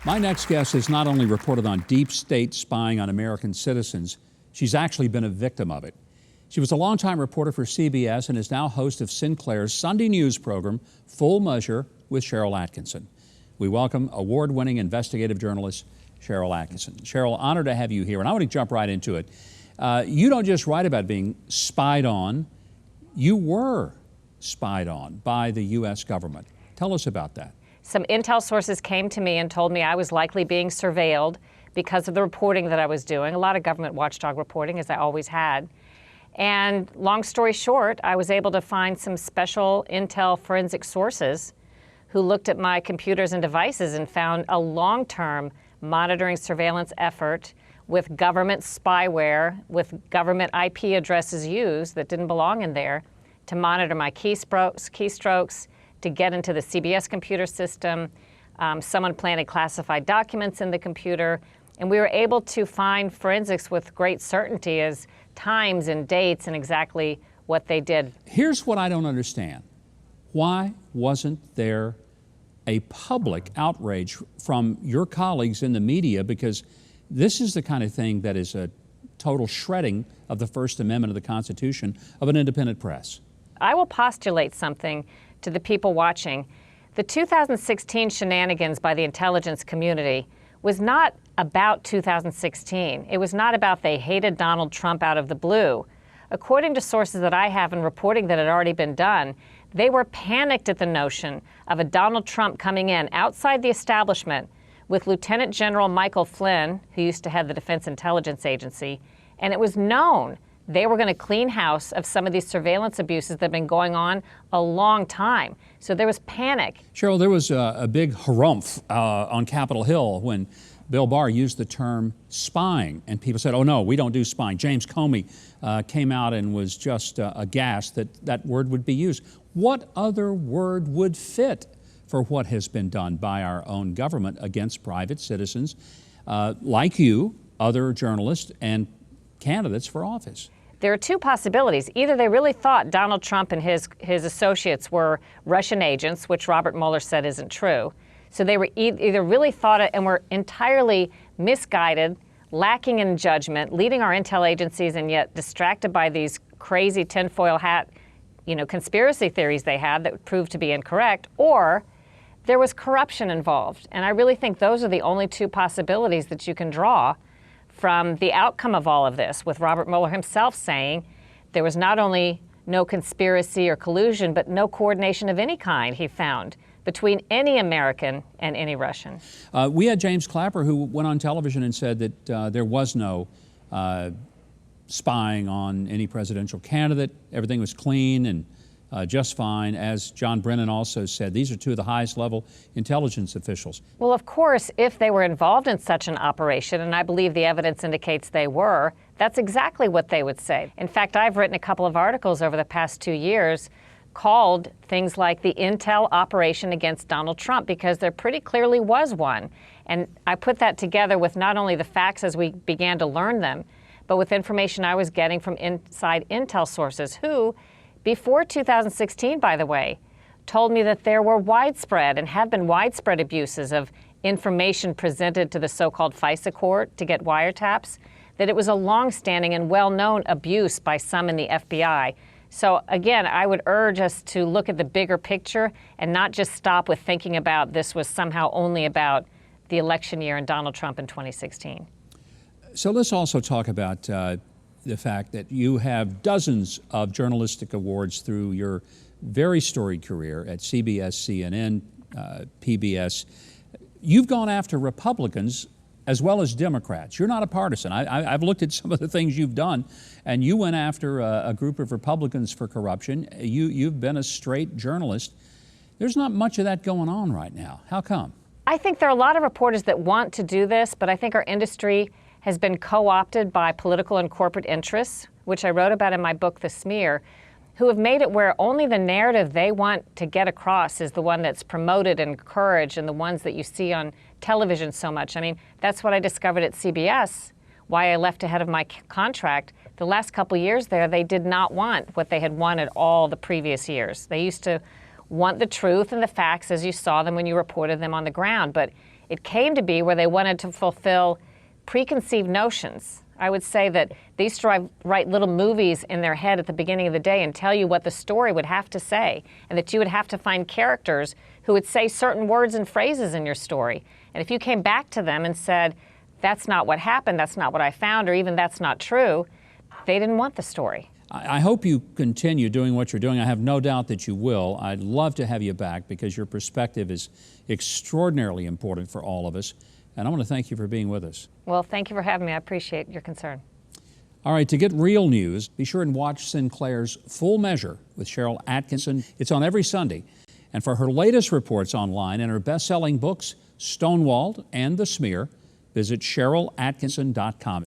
My next guest has not only reported on deep state spying on American citizens, she's actually been a victim of it. She was a longtime reporter for CBS and is now host of Sinclair's Sunday news program, Full Measure with Sharyl Attkisson. We welcome award-winning investigative journalist Sharyl Attkisson. Sharyl, honored to have you here, and I want to jump right into it. You don't just write about being spied on, you were spied on by the U.S. government. Tell us about that. Some intel sources came to me and told me I was likely being surveilled because of the reporting that I was doing, a lot of government watchdog reporting, as I always had. And long story short, I was able to find some special intel forensic sources who looked at my computers and devices and found a long-term monitoring surveillance effort with government spyware, with government IP addresses used that didn't belong in there, to monitor my keystrokes, to get into the CBS computer system. Someone planted classified documents in the computer, and we were able to find forensics with great certainty as times and dates and exactly what they did. Here's what I don't understand. Why wasn't there a public outrage from your colleagues in the media? Because this is the kind of thing that is a total shredding of the First Amendment of the Constitution of an independent press. I will postulate something to the people watching. The 2016 shenanigans by the intelligence community was not about 2016. It was not about they hated Donald Trump out of the blue. According to sources that I have in reporting that had already been done, they were panicked at the notion of a Donald Trump coming in outside the establishment with Lieutenant General Michael Flynn, who used to head the Defense Intelligence Agency, and it was known they were going to clean house of some of these surveillance abuses that have been going on a long time. So there was panic. Sharyl, there was a big harumph on Capitol Hill when Bill Barr used the term spying, and people said, oh no, we don't do spying. James Comey came out and was just aghast that that word would be used. What other word would fit for what has been done by our own government against private citizens like you, other journalists, and candidates for office? There are two possibilities. Either they really thought Donald Trump and his associates were Russian agents, which Robert Mueller said isn't true. So they were either really thought it and were entirely misguided, lacking in judgment, leading our intel agencies and yet distracted by these crazy tinfoil hat, conspiracy theories they had that proved to be incorrect, or there was corruption involved. And I really think those are the only two possibilities that you can draw from the outcome of all of this, with Robert Mueller himself saying there was not only no conspiracy or collusion, but no coordination of any kind, he found, between any American and any Russian. We had James Clapper, who went on television and said that there was no spying on any presidential candidate. Everything was clean and just fine. As John Brennan also said, these are two of the highest level intelligence officials. Well, of course, if they were involved in such an operation, and I believe the evidence indicates they were, that's exactly what they would say. In fact, I've written a couple of articles over the past 2 years called things like the intel operation against Donald Trump, because there pretty clearly was one. And I put that together with not only the facts as we began to learn them, but with information I was getting from inside intel sources who, before 2016, by the way, told me that there were widespread and have been widespread abuses of information presented to the so-called FISA court to get wiretaps, that it was a long-standing and well-known abuse by some in the FBI. So again, I would urge us to look at the bigger picture and not just stop with thinking about this was somehow only about the election year and Donald Trump in 2016. So let's also talk about the fact that you have dozens of journalistic awards through your very storied career at CBS, CNN, PBS. You've gone after Republicans as well as Democrats. You're not a partisan. I've looked at some of the things you've done, and you went after a group of Republicans for corruption. You've been a straight journalist. There's not much of that going on right now. How come? I think there are a lot of reporters that want to do this, but I think our industry has been co-opted by political and corporate interests, which I wrote about in my book, The Smear, who have made it where only the narrative they want to get across is the one that's promoted and encouraged and the ones that you see on television so much. I mean, that's what I discovered at CBS, why I left ahead of my contract. The last couple years there, they did not want what they had wanted all the previous years. They used to want the truth and the facts as you saw them when you reported them on the ground. But It came to be where they wanted to fulfill preconceived notions. I would say that they used to write little movies in their head at the beginning of the day and tell you what the story would have to say, and that you would have to find characters who would say certain words and phrases in your story. And if you came back to them and said, that's not what happened, that's not what I found, or even that's not true, they didn't want the story. I hope you continue doing what you're doing. I have no doubt that you will. I'd love to have you back because your perspective is extraordinarily important for all of us. And I want to thank you for being with us. Well, thank you for having me. I appreciate your concern. All right, to get real news, be sure and watch Sinclair's Full Measure with Sharyl Attkisson. It's on every Sunday. And for her latest reports online and her best-selling books, Stonewalled and The Smear, visit SharylAttkisson.com.